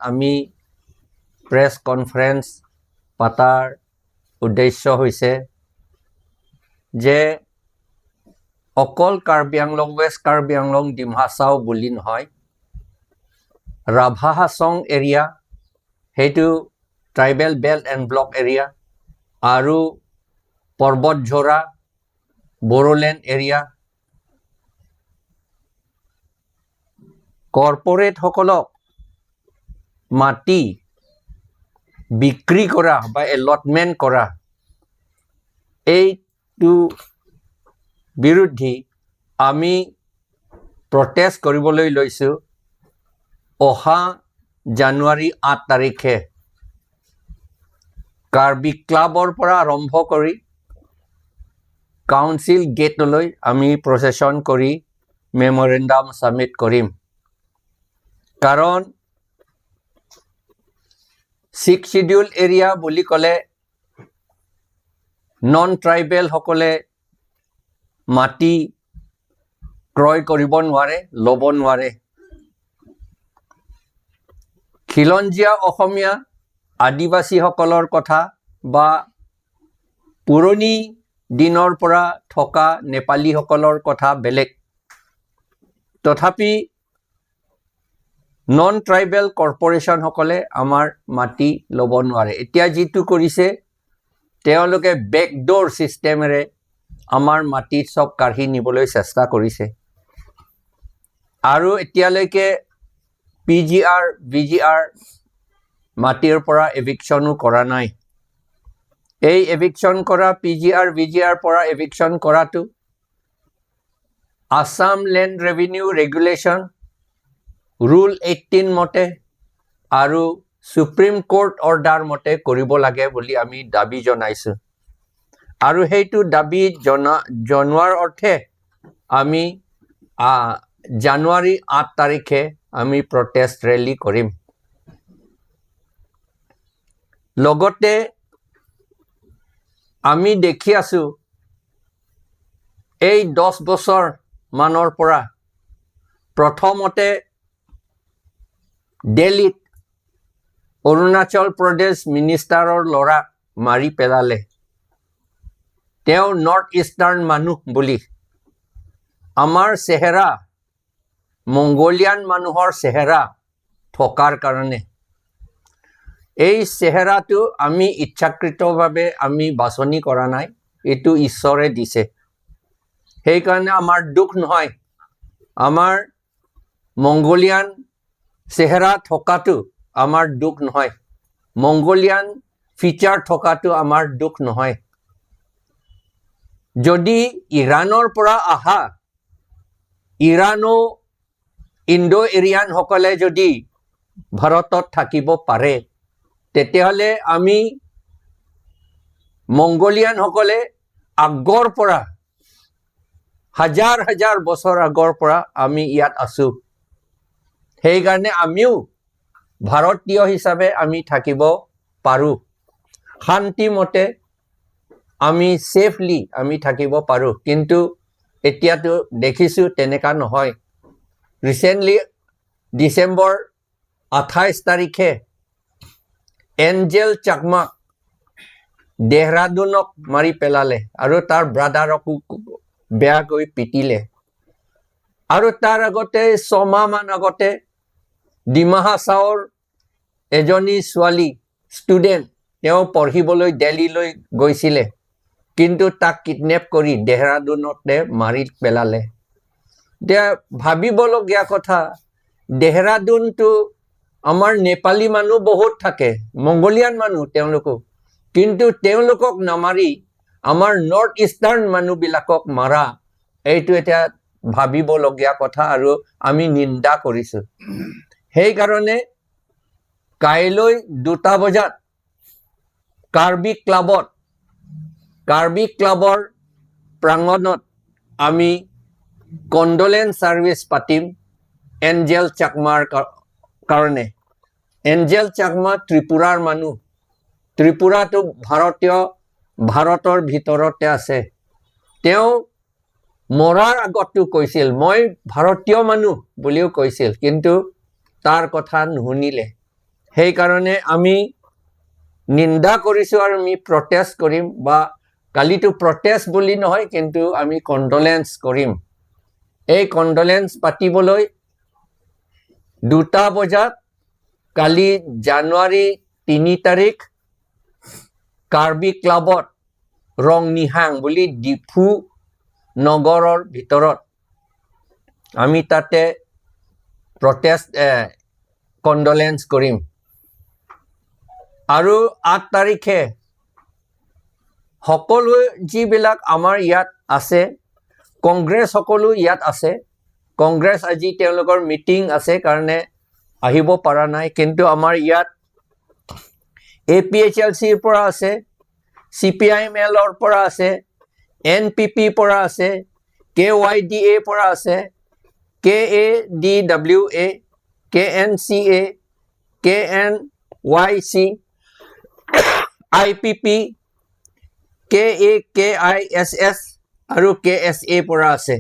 আমি press conference পাতাৰ উদ্দেশ্য হৈছে যে অকল কাৰ্বি আংলং ৱেষ্ট কাৰ্বি আংলং ডিমা হাছাও বুলি নহয়, ৰাভা হাছং এৰিয়া, সেইটো tribal belt and block area, আৰু পৰ্বতঝৰা বড়োলেণ্ড এৰিয়া, কৰ্পৰেটসকলক মাটি বিক্ৰী কৰা বা এলটমেণ্ট কৰা, এইটো বিৰুদ্ধে আমি প্ৰটেষ্ট কৰিবলৈ লৈছোঁ। অহা জানুৱাৰী 8 তাৰিখে কাৰ্বি ক্লাবৰ পৰা আৰম্ভ কৰি কাউন্সিল গেটলৈ আমি প্ৰচেছন কৰি মেমৰেণ্ডাম ছাবমিট কৰিম। কাৰণ 6 শিডিউল এৰিয়া বুলি ক'লে নন ট্ৰাইবেল সকলে মাটি ক্ৰয় কৰিব নোৱাৰে, ল'ব নোৱাৰে। খিলঞ্জীয়া অসমীয়া আদিবাসীসকলৰ কথা বা পুৰণি দিনৰ পৰা থকা নেপালীসকলৰ কথা বেলেগ। তথাপি নন ট্ৰাইবেল কৰ্পৰেশ্যনসকলে আমাৰ মাটি ল'ব নোৱাৰে। এতিয়া যিটো কৰিছে, তেওঁলোকে বেকডোৰ ছিষ্টেমেৰে আমাৰ মাটি চব কাঢ়ি নিবলৈ চেষ্টা কৰিছে। আৰু এতিয়ালৈকে PGR, BGR মাটিৰ পৰা এভিকশ্যনো কৰা নাই। এই এভিকশ্যন কৰা PGR, BGR পৰা এভিকশ্যন কৰাটো Assam land revenue regulation rule 18 মতে আৰু সুপ্ৰিম কোৰ্ট অৰ্ডাৰ মতে কৰিব লাগে বুলি আমি দাবী জনাইছোঁ। আৰু সেইটো দাবী জনোৱাৰ অৰ্থে আমি জানুৱাৰী 8 তাৰিখে আমি প্ৰটেষ্ট ৰেলী কৰিম। লগতে আমি দেখি আছোঁ এই 10 বছৰ মানৰ পৰা প্ৰথমতে দিল্লীত অৰুণাচল প্ৰদেশ মিনিষ্টাৰৰ ল'ৰা মাৰি পেলালে। তেওঁ নৰ্থ ইষ্টাৰ্ণ মানুহ বুলি। আমাৰ চেহেৰা মংগোলিয়ান মানুহৰ চেহেৰা থকাৰ কাৰণে এই চেহেৰাটো আমি ইচ্ছাকৃতভাৱে আমি বাছনি কৰা নাই, এইটো ঈশ্বৰে দিছে। সেইকাৰণে আমাৰ দুখ নহয়। আমাৰ মংগোলিয়ান চেহেৰা থকাটো আমাৰ দুখ নহয়, মংগোলিয়ান ফিচাৰ থকাটো আমাৰ দুখ নহয়। যদি ইৰাণৰ পৰা আহা ইৰাণো ইণ্ডো এৰিয়ানসকলে যদি ভাৰতত থাকিব পাৰে, তেতিয়াহ'লে আমি মংগোলিয়ানসকলে আগৰ পৰা হাজাৰ হাজাৰ বছৰ আগৰ পৰা আমি ইয়াত আছোঁ। সেইকাৰণে আমিও ভাৰতীয় হিচাপে আমি থাকিব পাৰোঁ। শান্তিমতে আমি ছেফলি আমি থাকিব পাৰোঁ। কিন্তু এতিয়াতো দেখিছোঁ তেনেকুৱা নহয়। ৰিচেণ্টলি ডিচেম্বৰ 28 তাৰিখে এঞ্জেল চাকমাক দেহৰাদুনক মাৰি পেলালে আৰু তাৰ ব্ৰাদাৰকো বেয়াকৈ পিটিলে। আৰু তাৰ আগতে 6 মাহমান আগতে ডিমা হাছাওৰ এজনী ছোৱালী ষ্টুডেণ্ট, তেওঁ পঢ়িবলৈ দিল্লীলৈ গৈছিলে, কিন্তু তাক কিডনেপ কৰি দেহৰাদুনতে মাৰি পেলালে। এতিয়া ভাবিবলগীয়া কথা, দেহৰাদুনটো আমাৰ নেপালী মানুহ বহুত থাকে, মংগোলিয়ান মানুহ তেওঁলোকো, কিন্তু তেওঁলোকক নামাৰি আমাৰ নৰ্থ ইষ্টাৰ্ণ মানুহবিলাকক মাৰা, এইটো এতিয়া ভাবিবলগীয়া কথা আৰু আমি নিন্দা কৰিছোঁ। সেইকাৰণে কাইলৈ 2টা বজাত কাৰ্বি ক্লাবৰ প্ৰাংগণত আমি কণ্ডোলেন্স ছাৰ্ভিচ পাতিম এঞ্জেল চাকমাৰ কাৰণে। এঞ্জেল চাকমা ত্ৰিপুৰাৰ মানুহ। ত্ৰিপুৰাটো ভাৰতৰ ভিতৰতে আছে। তেওঁ মৰাৰ আগতো কৈছিল মই ভাৰতীয় মানুহ বুলিও কৈছিল, কিন্তু তাৰ কথা নুশুনিলে। সেইকাৰণে আমি নিন্দা কৰিছোঁ আৰু আমি প্ৰটেষ্ট কৰিম, বা কালিতো প্ৰটেষ্ট বুলি নহয়, কিন্তু আমি কণ্ডলেন্স কৰিম। এই কণ্ডলেন্স পাতিবলৈ 2টা বজাত কালি জানুৱাৰী 3 তাৰিখ কাৰ্বি ক্লাবত ৰংনিহাং বুলি ডিফু নগৰৰ ভিতৰত আমি তাতে প্ৰটেষ্ট কণ্ডলেন্স কৰিম। আৰু 8 তাৰিখে সকলো যিবিলাক আমাৰ ইয়াত আছে, কংগ্ৰেছ সকলো ইয়াত আছে। কংগ্ৰেছ আজি তেওঁলোকৰ মিটিং আছে কাৰণে আহিব পৰা নাই, কিন্তু আমাৰ ইয়াত APHLCৰ পৰা আছে, CPIMLৰ পৰা আছে, NPP পৰা আছে, KYDA পৰা আছে, KADWA, KNCA, KNYC, IPP, KAKISS আৰু KSA পৰা আছে।